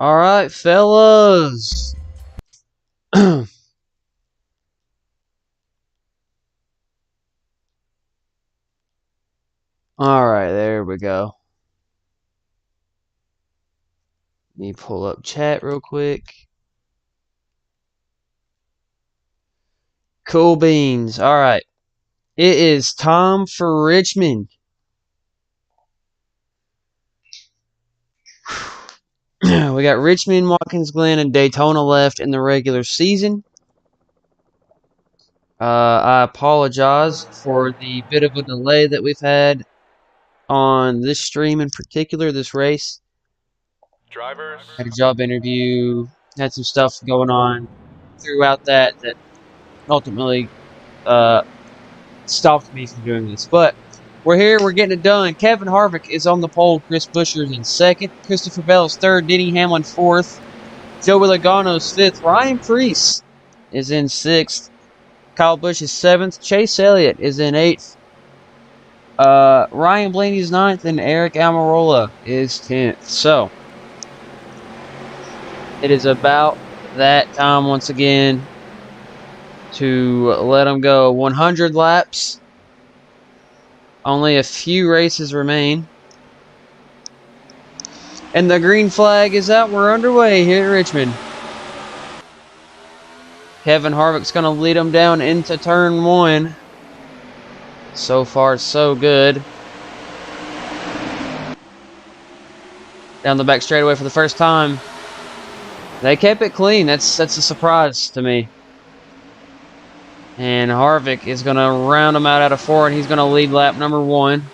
All right, fellas. All right, there we go. Let me pull up chat real quick. Cool beans. All right. It is time for Richmond. We got Richmond, Watkins Glen, and Daytona left in the regular season. I apologize for the bit of a delay that we've had on this stream in particular, this race. Drivers. Had a job interview, had some stuff going on throughout that ultimately stopped me from doing this. But we're here, we're getting it done. Kevin Harvick is on the pole, Chris Buescher's in second, Christopher Bell's third, Denny Hamlin fourth, Joey Logano's fifth, Ryan Preece is in sixth, Kyle Busch is seventh, Chase Elliott is in eighth, Ryan Blaney's ninth, and Eric Almirola is 10th. So it is about that time once again to let them go. 100 laps. Only a few races remain. And the green flag is out. We're underway here at Richmond. Kevin Harvick's going to lead them down into turn one. So far, so good. Down the back straightaway for the first time. They kept it clean. That's a surprise to me. And Harvick is going to round him out of 4, and he's going to lead lap number 1. So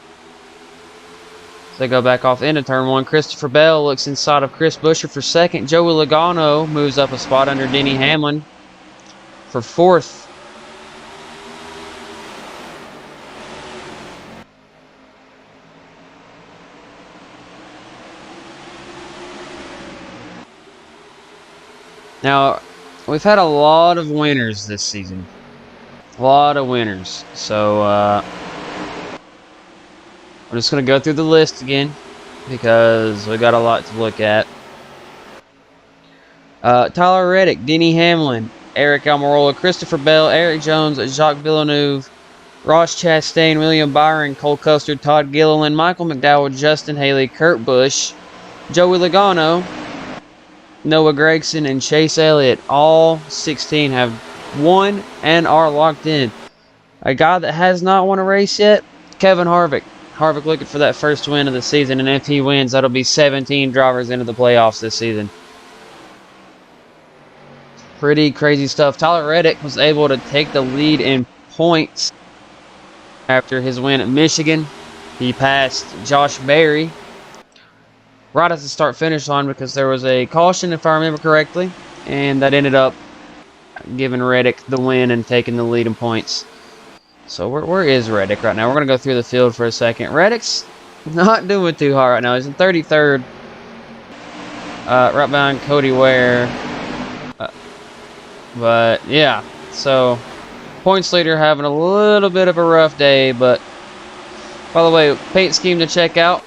they go back off into turn 1. Christopher Bell looks inside of Chris Buescher for second. Joey Logano moves up a spot under Denny Hamlin for 4th. Now, we've had a lot of winners this season. A lot of winners. So, I'm just going to go through the list again because we got a lot to look at. Tyler Reddick, Denny Hamlin, Eric Almirola, Christopher Bell, Eric Jones, Jacques Villeneuve, Ross Chastain, William Byron, Cole Custer, Todd Gilliland, Michael McDowell, Justin Haley, Kurt Busch, Joey Logano, Noah Gragson, and Chase Elliott. All 16 have won and are locked in. A guy that has not won a race yet, Kevin Harvick. Harvick looking for that first win of the season, and if he wins, that'll be 17 drivers into the playoffs this season. Pretty crazy stuff. Tyler Reddick was able to take the lead in points after his win at Michigan. He passed Josh Berry right at the start-finish line because there was a caution, if I remember correctly, and that ended up giving Reddick the win and taking the lead in points. So where is Reddick right now? We're going to go through the field for a second. Reddick's not doing too hard right now. He's in 33rd. Right behind Cody Ware. But, yeah. So, points leader having a little bit of a rough day. But, by the way, paint scheme to check out.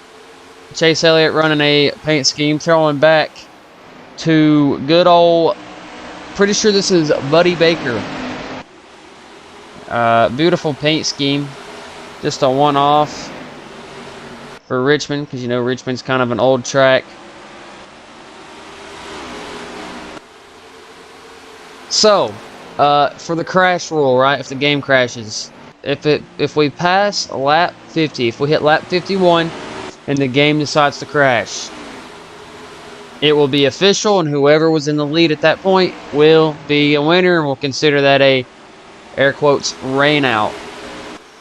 Chase Elliott running a paint scheme. Throwing back to good old... Pretty sure this is Buddy Baker. Beautiful paint scheme. Just a one-off for Richmond, because you know Richmond's kind of an old track. So, for the crash rule, right? If the game crashes, if we pass lap 50, if we hit lap 51, and the game decides to crash, it will be official, and whoever was in the lead at that point will be a winner, and we'll consider that a, air quotes, rain out.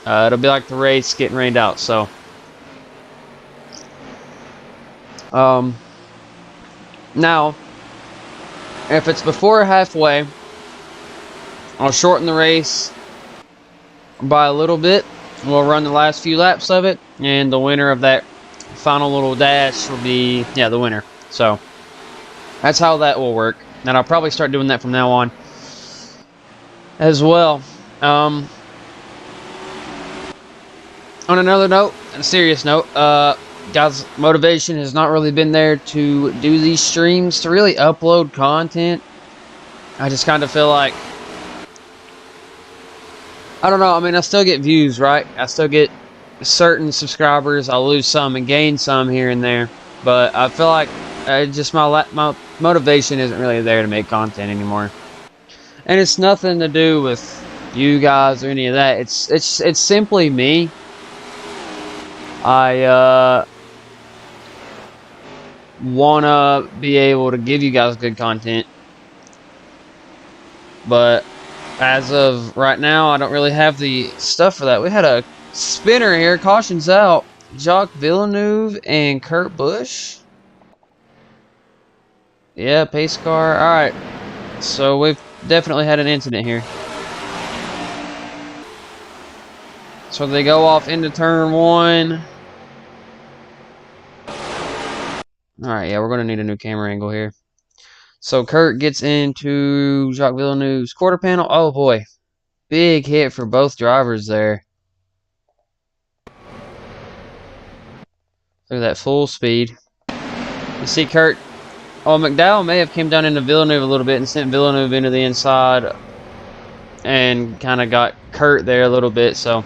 It'll be like the race getting rained out, so. Now, if it's before halfway, I'll shorten the race by a little bit. We'll run the last few laps of it, and the winner of that final little dash will be, yeah, the winner. So, that's how that will work. And I'll probably start doing that from now on as well. On another note, a serious note, Guys, motivation has not really been there to do these streams, to really upload content. I just kind of feel like, I don't know, I mean, I still get views, right? I still get certain subscribers. I'll lose some and gain some here and there. But I feel like just my motivation isn't really there to make content anymore. And it's nothing to do with you guys or any of that. It's simply me. I wanna be able to give you guys good content, but as of right now, I don't really have the stuff for that. We had a spinner here. Caution's out. Jacques Villeneuve and Kurt Busch. Yeah, pace car. All right, so we've definitely had an incident here. So they go off into turn 1. Alright, yeah, we're going to need a new camera angle here. So Kurt gets into Jacques Villeneuve's quarter panel. Oh boy. Big hit for both drivers there. Look at that full speed. You see Kurt. Oh, McDowell may have came down into Villeneuve a little bit and sent Villeneuve into the inside. And kind of got Kurt there a little bit, so.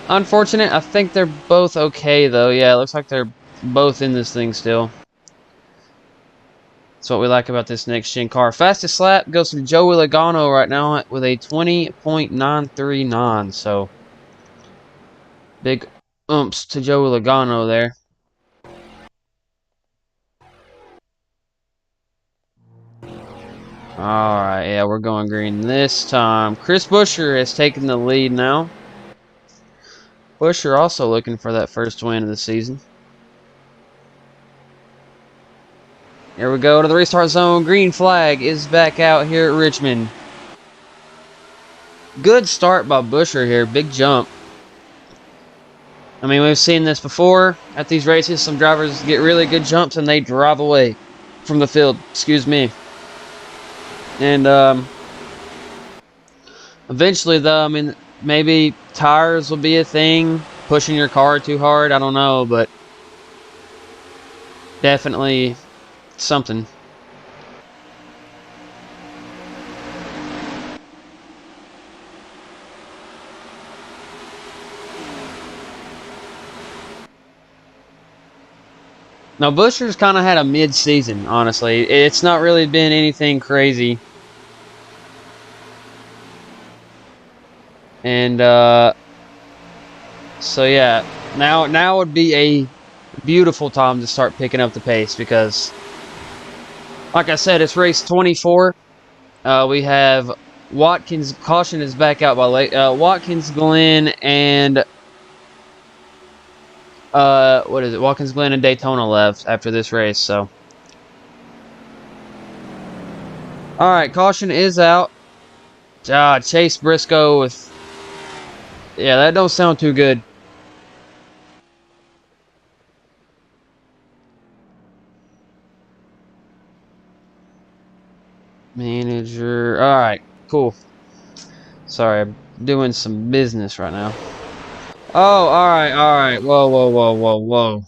Unfortunate. I think they're both okay, though. Yeah, it looks like they're both in this thing still. That's what we like about this next-gen car. Fastest lap goes to Joey Logano right now with a 20.939. So, big oomph to Joey Logano there. Alright, yeah, we're going green this time. Chris Buescher has taken the lead now. Buescher also looking for that first win of the season. Here we go to the restart zone. Green flag is back out here at Richmond. Good start by Buescher here. Big jump. I mean, we've seen this before at these races. Some drivers get really good jumps and they drive away from the field. Excuse me. And eventually, though, I mean, maybe tires will be a thing. Pushing your car too hard. I don't know, but definitely something. Now, Buescher's kind of had a mid-season, honestly. It's not really been anything crazy. And, so yeah, now would be a beautiful time to start picking up the pace because, like I said, it's race 24. We have Watkins. Caution is back out by Watkins, Glen, and what is it? Watkins, Glen, and Daytona left after this race. So, all right, caution is out. Chase Briscoe with. Yeah, that don't sound too good. Manager. All right, cool. Sorry, I'm doing some business right now. Oh, all right. Whoa.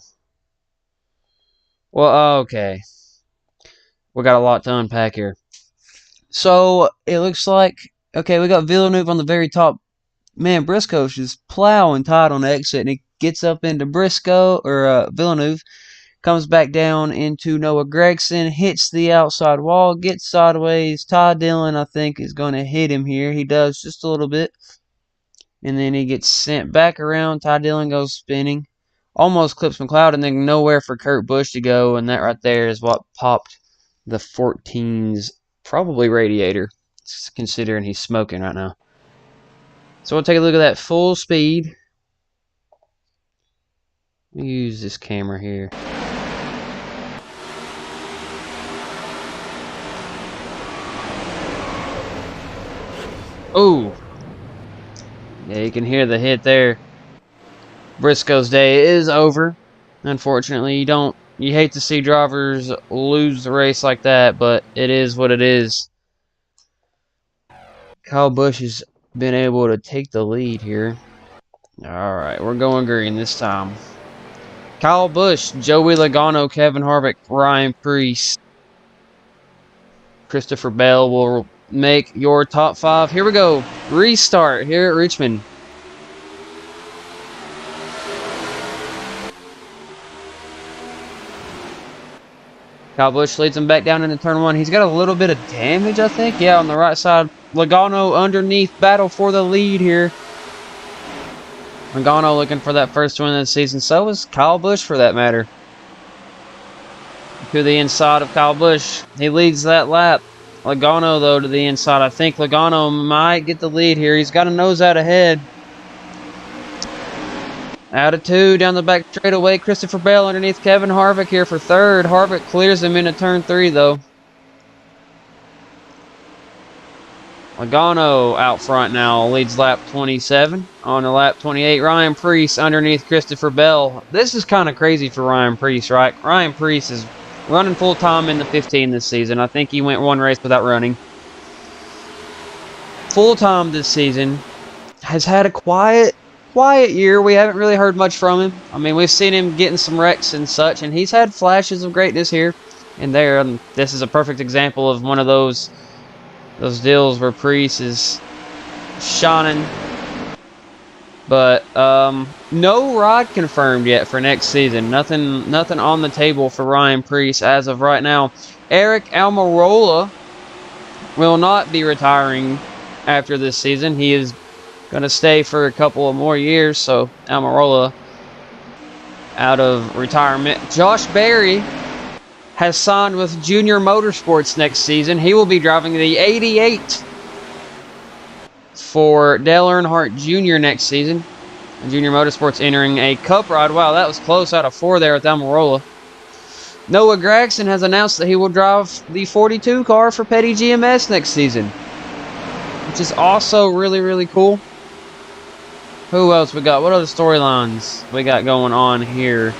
Well, okay. We got a lot to unpack here. So, it looks like, okay, we got Villeneuve on the very top. Man, Briscoe's just plowing tight on the exit, and he gets up into Villeneuve, comes back down into Noah Gragson, hits the outside wall, gets sideways. Ty Dillon, I think, is going to hit him here. He does just a little bit. And then he gets sent back around. Ty Dillon goes spinning. Almost clips McLeod, and then nowhere for Kurt Busch to go. And that right there is what popped the 14's probably radiator, considering he's smoking right now. So we'll take a look at that full speed. Let me use this camera here. Oh! Yeah, you can hear the hit there. Briscoe's day is over. Unfortunately, you hate to see drivers lose the race like that, but it is what it is. Kyle Busch has been able to take the lead here. Alright, we're going green this time. Kyle Busch, Joey Logano, Kevin Harvick, Ryan Preece, Christopher Bell will make your top 5. Here we go. Restart here at Richmond. Kyle Busch leads him back down into turn 1. He's got a little bit of damage, I think. Yeah, on the right side. Logano underneath, battle for the lead here. Logano looking for that first win of the season. So is Kyle Busch, for that matter. To the inside of Kyle Busch. He leads that lap. Logano, though, to the inside. I think Logano might get the lead here. He's got a nose out ahead. Out of 2, down the back straightaway. Christopher Bell underneath Kevin Harvick here for 3rd. Harvick clears him into turn 3, though. Logano out front now, leads lap 27. On to lap 28, Ryan Preece underneath Christopher Bell. This is kind of crazy for Ryan Preece, right? Ryan Preece is running full-time in the 15 this season. I think he went 1 race without running. Full-time this season. Has had a quiet year. We haven't really heard much from him. I mean, we've seen him getting some wrecks and such, and he's had flashes of greatness here and there. And this is a perfect example of one of those deals where Preece is shining. But no ride confirmed yet for next season. Nothing on the table for Ryan Preece as of right now. Eric Almirola will not be retiring after this season. He is going to stay for a couple of more years, so Almirola out of retirement. Josh Berry has signed with Junior Motorsports next season. He will be driving the 88 for Dale Earnhardt Jr. next season. Junior Motorsports entering a cup ride. Wow, that was close out of 4 there with Almirola. Noah Gragson has announced that he will drive the 42 car for Petty GMS next season, which is also really, really cool. Who else we got? What other storylines we got going on here?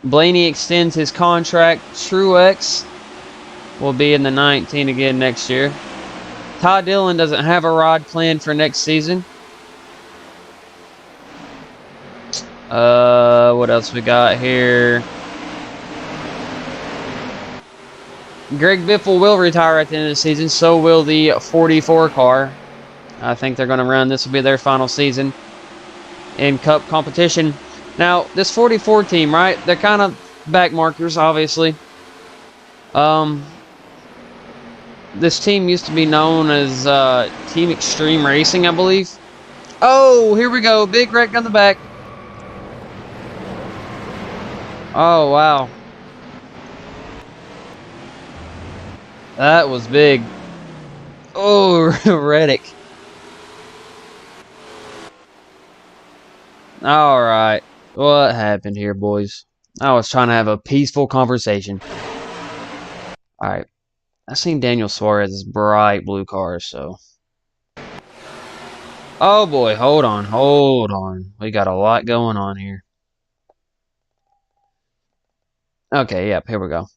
Blaney extends his contract. Truex will be in the 19 again next year. Ty Dillon doesn't have a ride planned for next season. What else we got here? Greg Biffle will retire at the end of the season. So will the 44 car. I think they're going to run. This will be their final season in Cup competition. Now, this 44 team, right? They're kind of back markers, obviously. This team used to be known as Team Extreme Racing, I believe. Oh, here we go. Big wreck on the back. Oh, wow. That was big. Oh, Reddick. Alright. What happened here, boys? I was trying to have a peaceful conversation. Alright. I seen Daniel Suarez's bright blue car, so. Oh boy, hold on. We got a lot going on here. Okay, yep, here we go.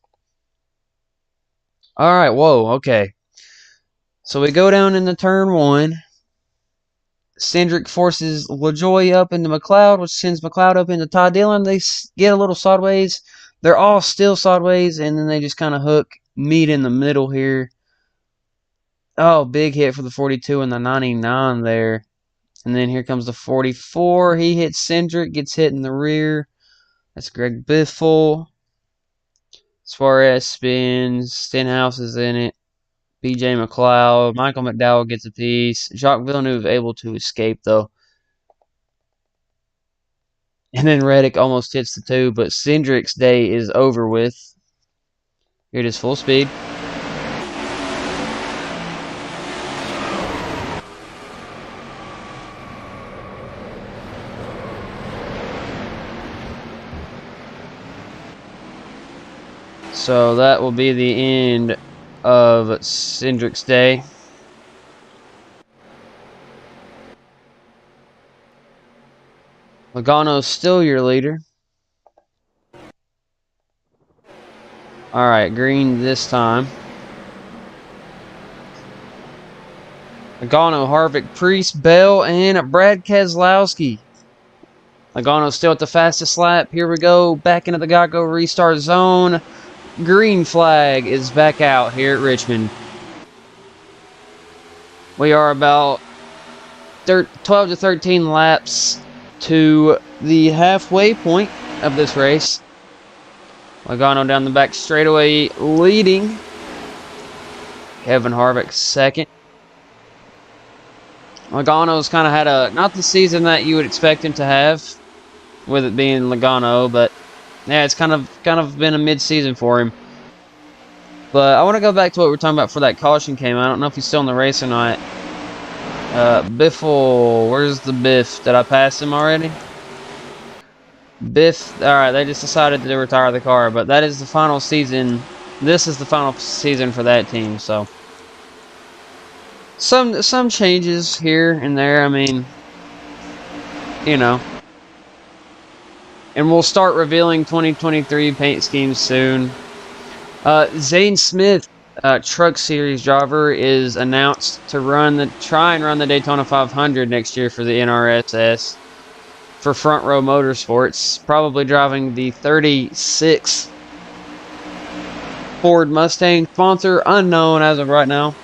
Alright, whoa, okay. So we go down into turn 1. Cindric forces LaJoie up into McLeod, which sends McLeod up into Ty Dillon. They get a little sideways. They're all still sideways, and then they just kind of hook, meet in the middle here. Oh, big hit for the 42 and the 99 there. And then here comes the 44. He hits Cindric, gets hit in the rear. That's Greg Biffle. Suarez spins. Stenhouse is in it. BJ McLeod. Michael McDowell gets a piece. Jacques Villeneuve able to escape, though. And then Reddick almost hits the 2, but Cindric's day is over with. Here it is, full speed. So that will be the end of Cindric's day. Logano's still your leader. Alright, green this time. Logano, Harvick, Preece, Bell, and Brad Keselowski. Logano's still at the fastest lap. Here we go. Back into the Go restart zone. Green flag is back out here at Richmond. We are about 12 to 13 laps to the halfway point of this race. Logano down the back straightaway leading. Kevin Harvick second. Logano's kind of had not the season that you would expect him to have, with it being Logano, but yeah, it's kind of been a mid-season for him. But I want to go back to what we were talking about before that caution came out. I don't know if he's still in the race or not. Biffle, where's the Biff? Did I pass him already? Biff, alright, they just decided to retire the car, but that is the final season. This is the final season for that team, so. Some changes here and there, I mean, you know. And we'll start revealing 2023 paint schemes soon. Zane Smith, Truck Series driver, is announced to try and run the Daytona 500 next year for the NRSS for Front Row Motorsports. Probably driving the 36 Ford Mustang. Sponsor unknown as of right now.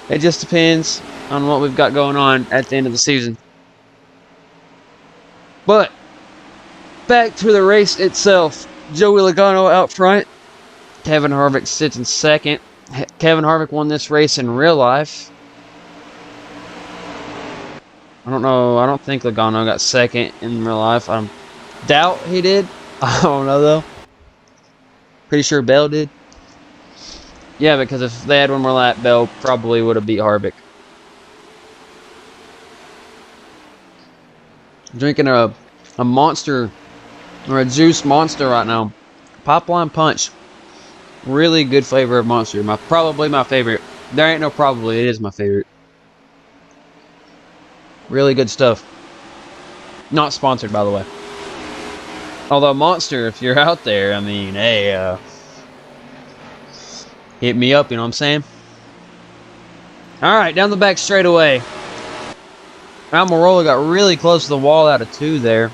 It just depends on what we've got going on at the end of the season. But back to the race itself. Joey Logano out front. Kevin Harvick sits in second. Kevin Harvick won this race in real life. I don't know. I don't think Logano got second in real life. I doubt he did. I don't know, though. Pretty sure Bell did. Yeah, because if they had one more lap, Bell probably would have beat Harvick. I'm drinking a Monster, or a Juice Monster right now. Pipeline Punch. Really good flavor of Monster. Probably my favorite. There ain't no probably. It is my favorite. Really good stuff. Not sponsored, by the way. Although Monster, if you're out there, I mean, hey, hit me up, you know what I'm saying? Alright, down the back straightaway. Almirola got really close to the wall out of 2 there.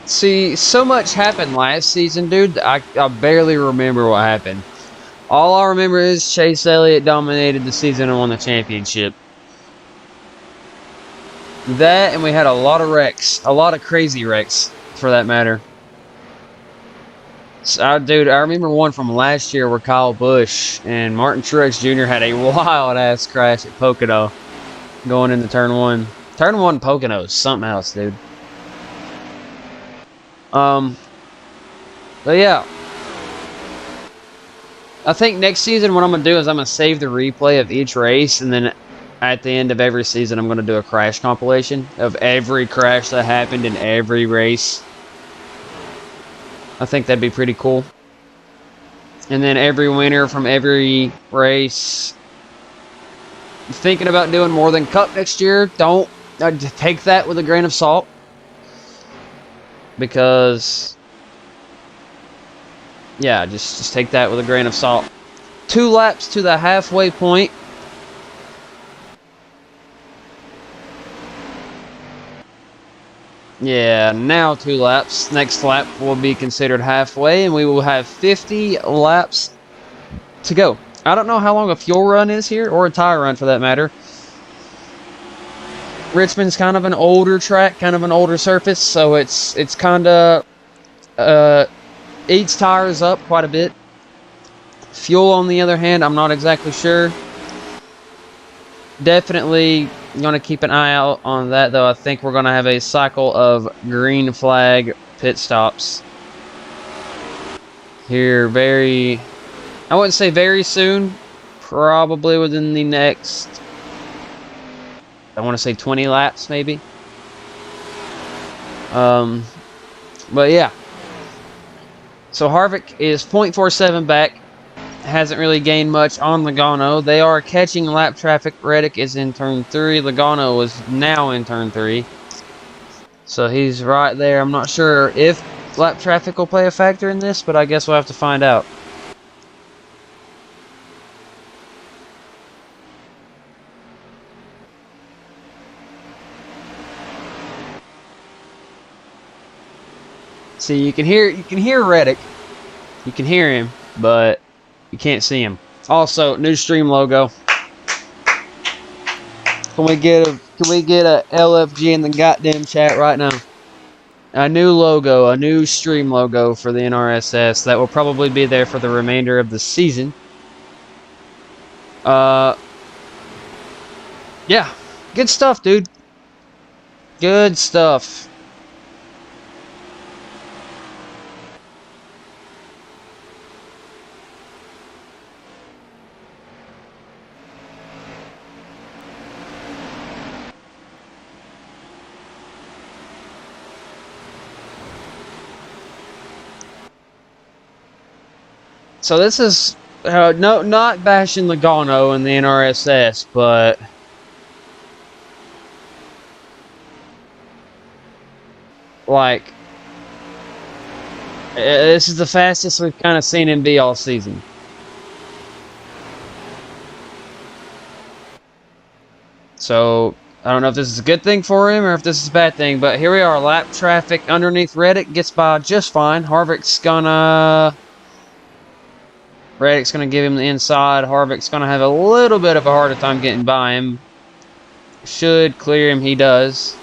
See, so much happened last season, dude. I barely remember what happened. All I remember is Chase Elliott dominated the season and won the championship. That, and we had a lot of wrecks. A lot of crazy wrecks, for that matter. So, dude, I remember one from last year where Kyle Busch and Martin Truex Jr. had a wild-ass crash at Pocono going into Turn 1. Turn 1 Pocono is something else, dude. But yeah. I think next season what I'm going to do is I'm going to save the replay of each race, and then at the end of every season I'm going to do a crash compilation of every crash that happened in every race. I think that'd be pretty cool. And then every winner from every race. Thinking about doing more than Cup next year. Don't take that with a grain of salt. Because, yeah, just take that with a grain of salt. 2 laps to the halfway point. Yeah, now 2 laps. Next lap will be considered halfway, and we will have 50 laps to go. I don't know how long a fuel run is here, or a tire run for that matter. Richmond's kind of an older track, kind of an older surface, so it's kind of eats tires up quite a bit. Fuel, on the other hand, I'm not exactly sure. Definitely going to keep an eye out on that, though. I think we're going to have a cycle of green flag pit stops here I wouldn't say very soon, probably within the next, I want to say 20 laps, maybe. But yeah. So Harvick is 0.47 back. Hasn't really gained much on Logano. They are catching lap traffic. Reddick is in turn 3. Logano is now in turn 3. So he's right there. I'm not sure if lap traffic will play a factor in this, but I guess we'll have to find out. See, you can hear Reddick. You can hear him, but you can't see him. Also, new stream logo. Can we get a LFG in the goddamn chat right now? A new logo, a new stream logo for the NRSS that will probably be there for the remainder of the season. Yeah, good stuff, dude. Good stuff. So this is no, not bashing Logano and the NRSS, but like this is the fastest we've kind of seen him be all season. So I don't know if this is a good thing for him or if this is a bad thing, but here we are, lap traffic underneath Reddick, gets by just fine. Reddick's gonna give him the inside. Harvick's gonna have a little bit of a harder time getting by him. Should clear him, he does.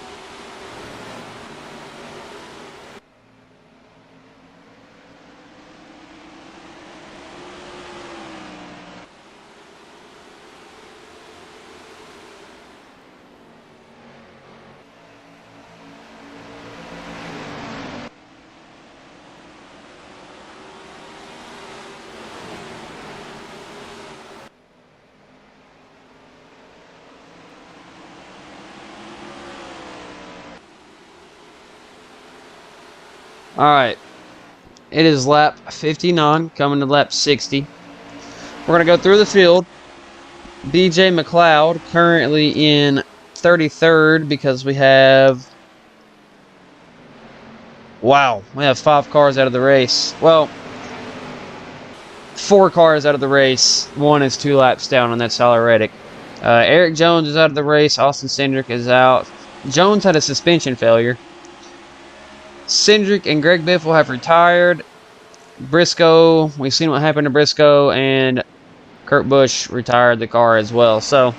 Alright, it is lap 59, coming to lap 60. We're going to go through the field. BJ McLeod currently in 33rd because we have... Wow, we have 5 cars out of the race. Well, 4 cars out of the race. 1 is 2 laps down, and that's Tyler Reddick. Eric Jones is out of the race. Austin Cindric is out. Jones had a suspension failure. Cindric and Greg Biffle have retired. Briscoe, we've seen what happened to Briscoe, and Kurt Busch retired the car as well. So,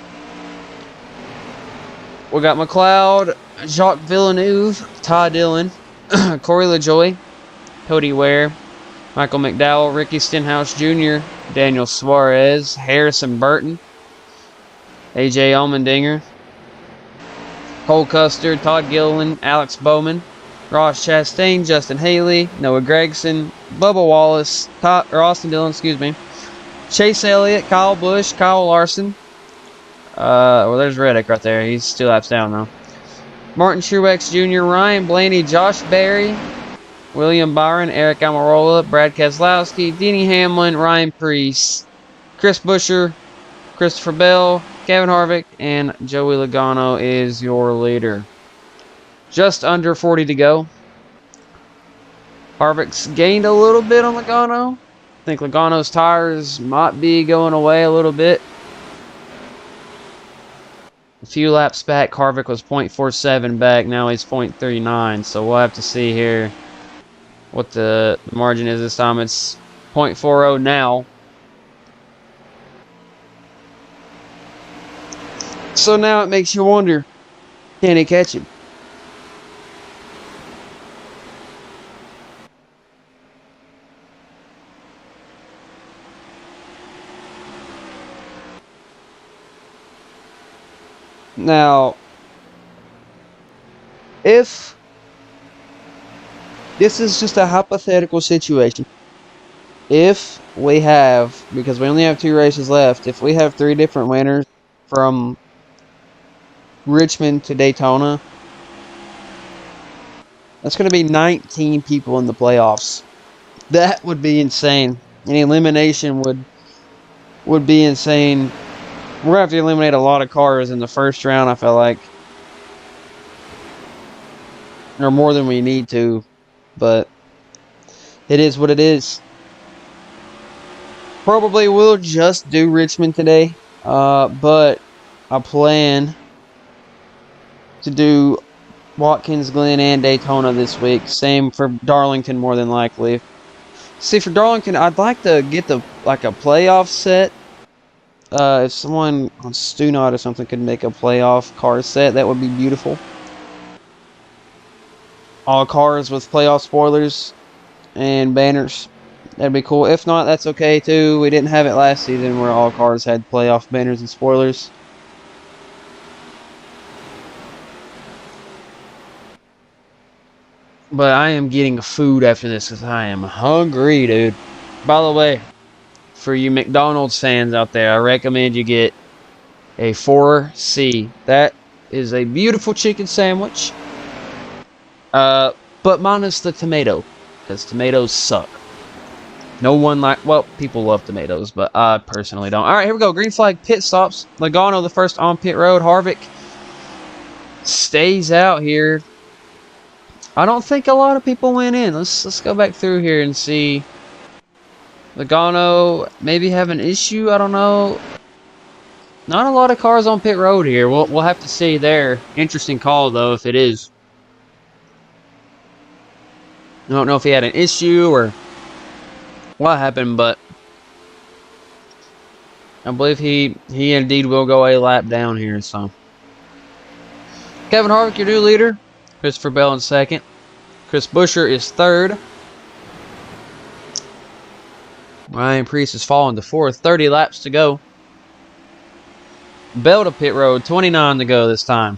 we got McLeod, Jacques Villeneuve, Ty Dillon, Corey LaJoie, Cody Ware, Michael McDowell, Ricky Stenhouse Jr., Daniel Suarez, Harrison Burton, AJ Allmendinger, Cole Custer, Todd Gilliland, Alex Bowman, Ross Chastain, Justin Haley, Noah Gragson, Bubba Wallace, Austin Dillon, Chase Elliott, Kyle Busch, Kyle Larson. Well, there's Reddick right there. He's 2 laps down, though. Martin Truex Jr., Ryan Blaney, Josh Berry, William Byron, Eric Almirola, Brad Keselowski, Denny Hamlin, Ryan Preece, Chris Buescher, Christopher Bell, Kevin Harvick, and Joey Logano is your leader. Just under 40 to go. Harvick's gained a little bit on Logano. I think Logano's tires might be going away a little bit. A few laps back, Harvick was 0.47 back. Now he's 0.39. So we'll have to see here what the margin is this time. It's 0.40 now. So now it makes you wonder, can he catch him? Now, if this is just a hypothetical situation, if we have, because we only have 2 races left, if we have 3 different winners from Richmond to Daytona, that's going to be 19 people in the playoffs. That would be insane. An elimination would be insane. We're going to have to eliminate a lot of cars in the first round, I feel like. or more than we need to, but it is what it is. Probably will just do Richmond today, but I plan to do Watkins Glen and Daytona this week. Same for Darlington, more than likely. See, for Darlington, I'd like to get a playoff set. If someone on Stunot or something could make a playoff car set, that would be beautiful. All cars with playoff spoilers and banners. That'd be cool. If not, that's okay too. We didn't have it last season where all cars had playoff banners and spoilers. But I am getting food after this because I am hungry, dude. By the way, for you McDonald's fans out there, I recommend you get a 4C. That is a beautiful chicken sandwich. But minus the tomato, because tomatoes suck. No one well, people love tomatoes, but I personally don't. All right, here we go. Green flag pit stops. Logano, the first on pit road. Harvick stays out here. I don't think a lot of people went in. Let's go back through here and see. Logano maybe have an issue. I don't know. Not a lot of cars on pit road here. We'll have to see there. Interesting call though if it is. I don't know if he had an issue or what happened, but I believe he indeed will go a lap down here. So Kevin Harvick, your new leader. Christopher Bell in second. Chris Buescher is third. Ryan Preece has fallen to fourth. 30 laps to go. Bell to pit road. 29 to go this time.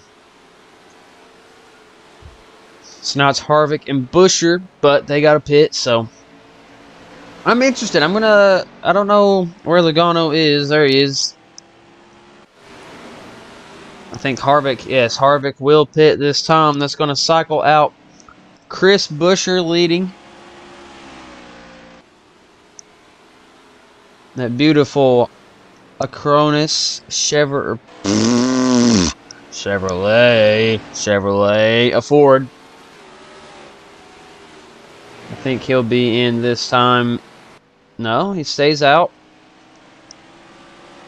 So now it's Harvick and Buescher, but they got a pit, so I'm interested. I don't know where Logano is. There he is. I think Harvick, yes, Harvick will pit this time. That's going to cycle out Chris Buescher leading. That beautiful Acronis Chevrolet, a Ford. I think he'll be in this time. No, he stays out.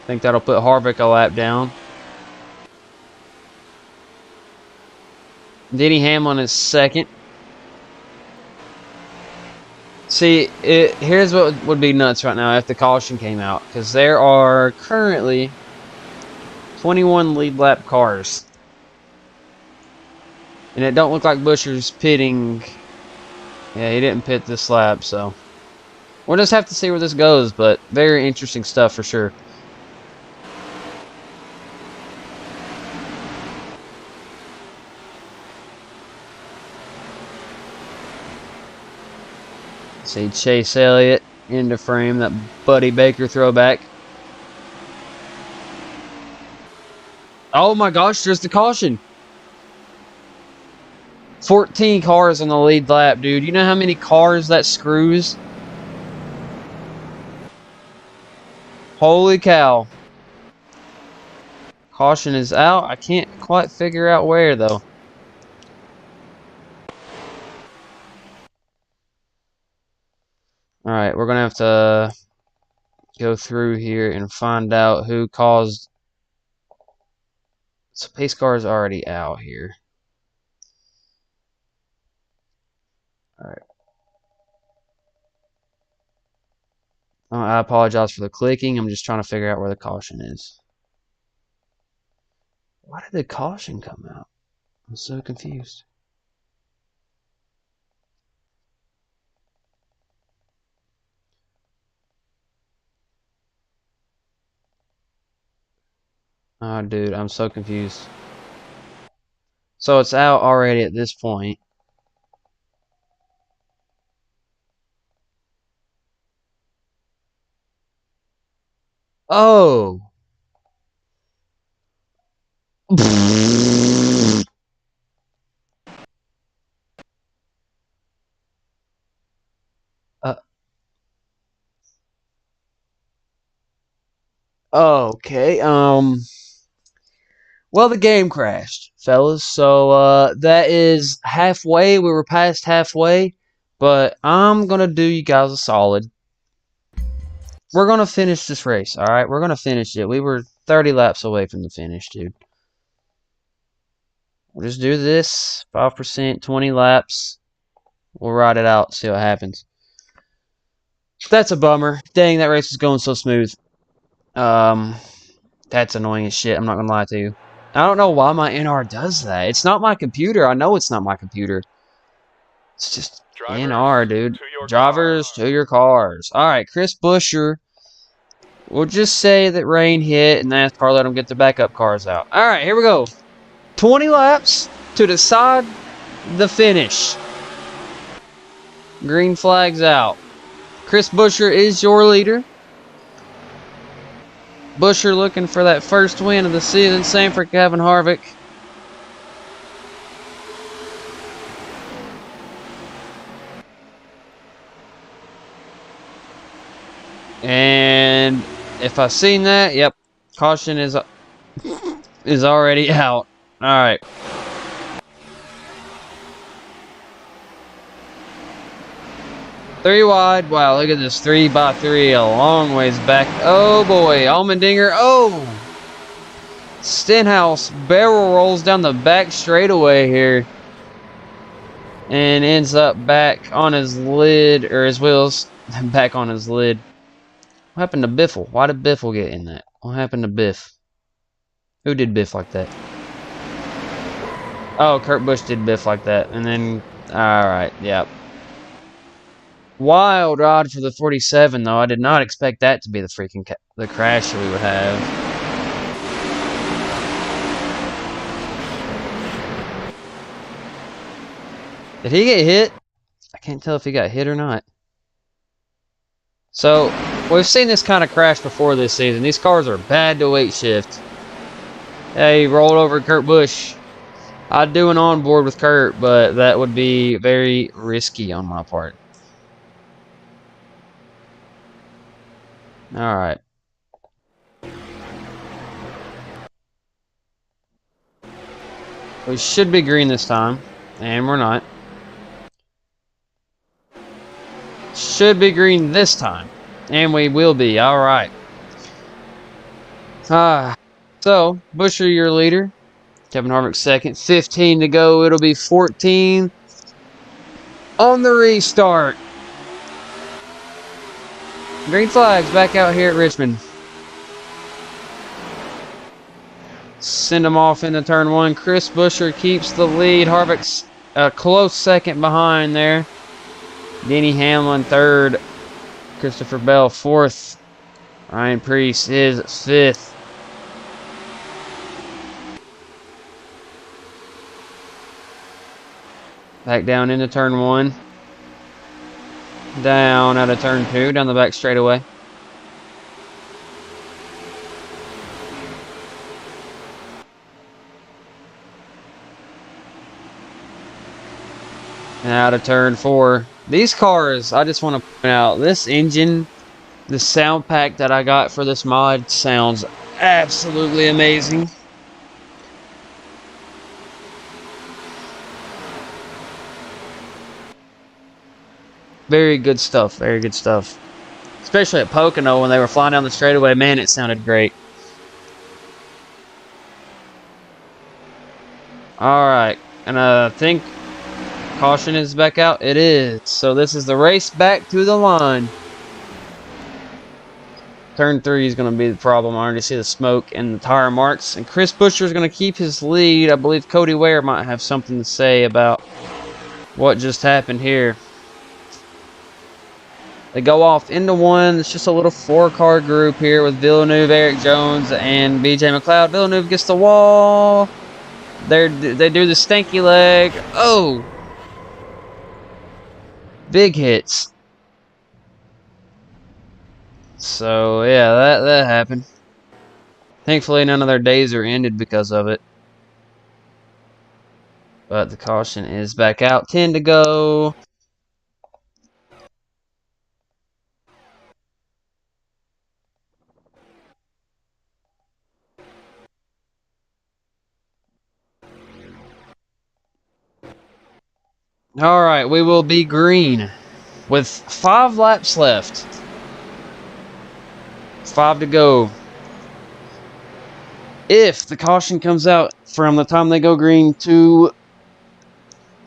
I think that'll put Harvick a lap down. Denny Hamlin is second. See, here's what would be nuts right now if the caution came out. Because there are currently 21 lead lap cars. And it don't look like Buescher's pitting. Yeah, he didn't pit this lap, so we'll just have to see where this goes. But very interesting stuff for sure. See Chase Elliott into frame, that Buddy Baker throwback. Oh my gosh, there's the caution. 14 cars on the lead lap, dude. You know how many cars that screws? Holy cow. Caution is out. I can't quite figure out where, though. Alright, we're going to have to go through here and find out who caused... So pace car is already out here. Alright. I apologize for the clicking. I'm just trying to figure out where the caution is. Why did the caution come out? I'm so confused. Oh, dude, I'm so confused. So it's out already at this point. Oh! uh, okay, Well, the game crashed, fellas. So that is halfway. We were past halfway, but I'm gonna do you guys a solid. We're gonna finish this race, all right? We're gonna finish it. We were 30 laps away from the finish, dude. We'll just do this 5%, 20 laps. We'll ride it out, see what happens. That's a bummer. Dang, that race was going so smooth. That's annoying as shit. I'm not gonna lie to you. I don't know why my NR does that. It's not my computer. I know it's not my computer. It's just Drivers, NR, dude. to your Drivers, cars. to your cars. All right, Chris Buescher. We'll just say that rain hit and NASCAR let them get the backup cars out. All right, here we go. 20 laps to decide the finish. Green flag's out. Chris Buescher is your leader. Buescher looking for that first win of the season. Same for Kevin Harvick. And if I seen that, yep, caution is already out. All right. Three wide. Wow, look at this 3x3 a long ways back. Oh boy, Allmendinger. Oh, Stenhouse barrel rolls down the back straightaway here and ends up back on his lid, or his wheels back on his lid. What happened to Biffle? Why did Biffle get in that? What happened to Biff? Who did Biff like that? Oh, Kurt Busch did Biff like that. And then, alright, yep. Wild ride for the 47, though. I did not expect that to be the freaking the crash that we would have. Did he get hit? I can't tell if he got hit or not. So, we've seen this kind of crash before this season. These cars are bad to weight shift. Hey, rolled over Kurt Busch. I'd do an onboard with Kurt, but that would be very risky on my part. Alright. We should be green this time, and we're not. Should be green this time, and we will be. Alright. So, Buescher, your leader. Kevin Harvick second. 15 to go. It'll be 14 on the restart. Green flags back out here at Richmond. Send them off into turn one. Chris Buescher keeps the lead. Harvick's a close second behind there. Denny Hamlin third. Christopher Bell fourth. Ryan Preece is fifth. Back down into turn one. Down out of turn two. Down the back straightaway. And out of turn four. These cars, I just want to point out, this engine, the sound pack that I got for this mod sounds absolutely amazing. Very good stuff, very good stuff. Especially at Pocono when they were flying down the straightaway, man, it sounded great. Alright, and I think caution is back out. It is. So this is the race back to the line. Turn 3 is going to be the problem. I already see the smoke and the tire marks. And Chris Buescher is going to keep his lead. I believe Cody Ware might have something to say about what just happened here. They go off into one. It's just a little 4-car group here with Villeneuve, Eric Jones, and BJ McLeod. Villeneuve gets the wall. They do the stanky leg. Oh! Big hits. So, yeah, that happened. Thankfully, none of their days are ended because of it. But the caution is back out. 10 to go. All right, we will be green with 5 laps left. 5 to go. If the caution comes out from the time they go green to,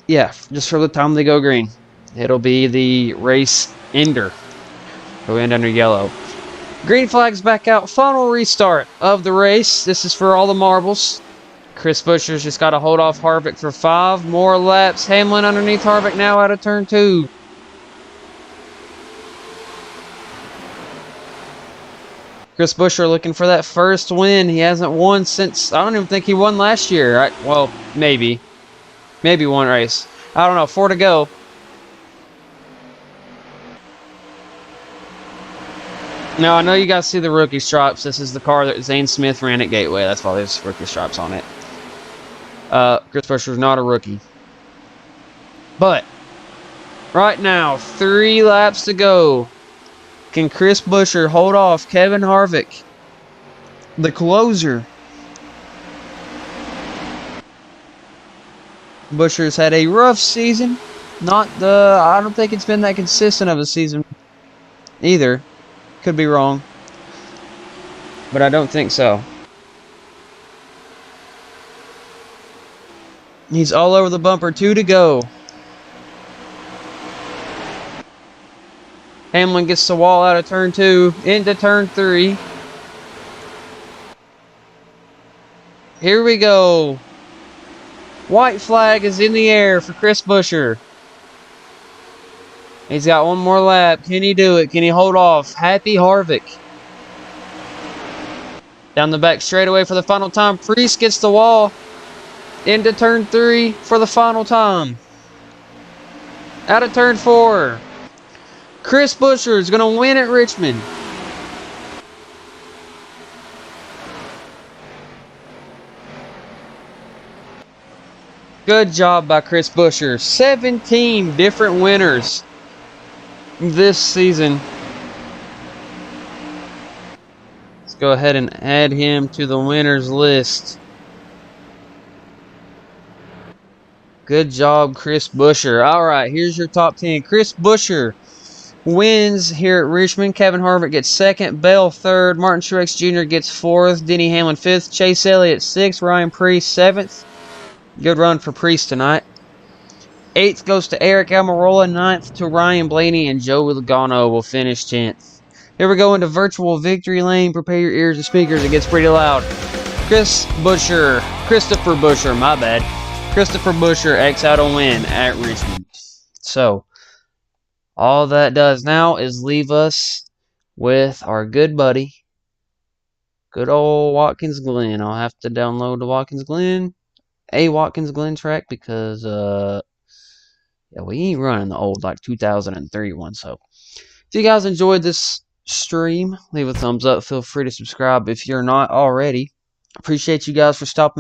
yeah, just from the time they go green, it'll be the race ender. It'll end under yellow. Green flag's back out. Final restart of the race. This is for all the marbles. Chris Buescher's just got to hold off Harvick for 5 more laps. Hamlin underneath Harvick now out of turn 2. Chris Buescher looking for that first win. He hasn't won since, I don't even think he won last year. Well, maybe. Maybe one race. I don't know. 4 to go. Now, I know you guys see the rookie stripes. This is the car that Zane Smith ran at Gateway. That's why there's rookie stripes on it. Chris Buescher's not a rookie. But, right now, 3 laps to go. Can Chris Buescher hold off Kevin Harvick, the closer? Buescher's had a rough season. I don't think it's been that consistent of a season either. Could be wrong. But I don't think so. He's all over the bumper. 2 to go. Hamlin gets the wall out of turn 2 into turn 3. Here we go. White flag is in the air for Chris Buescher. He's got 1 more lap. Can he do it? Can he hold off Happy Harvick? Down the back straightaway for the final time. Priest gets the wall into turn 3 for the final time. Out of turn 4. Chris Buescher is going to win at Richmond. Good job by Chris Buescher. 17 different winners this season. Let's go ahead and add him to the winners list. Good job, Chris Buescher. All right, here's your top 10. Chris Buescher wins here at Richmond. Kevin Harvick gets 2nd. Bell 3rd. Martin Truex Jr. gets 4th. Denny Hamlin 5th. Chase Elliott 6th. Ryan Preece 7th. Good run for Preece tonight. 8th goes to Eric Almirola. 9th to Ryan Blaney. And Joe Logano will finish 10th. Here we go into virtual victory lane. Prepare your ears and speakers. It gets pretty loud. Christopher Buescher, my bad. Christopher Buescher X out a win at Richmond. So, all that does now is leave us with our good buddy, good old Watkins Glen. I'll have to download the Watkins Glen track because, yeah, we ain't running the old, 2003 one. So, if you guys enjoyed this stream, leave a thumbs up. Feel free to subscribe if you're not already. Appreciate you guys for stopping by.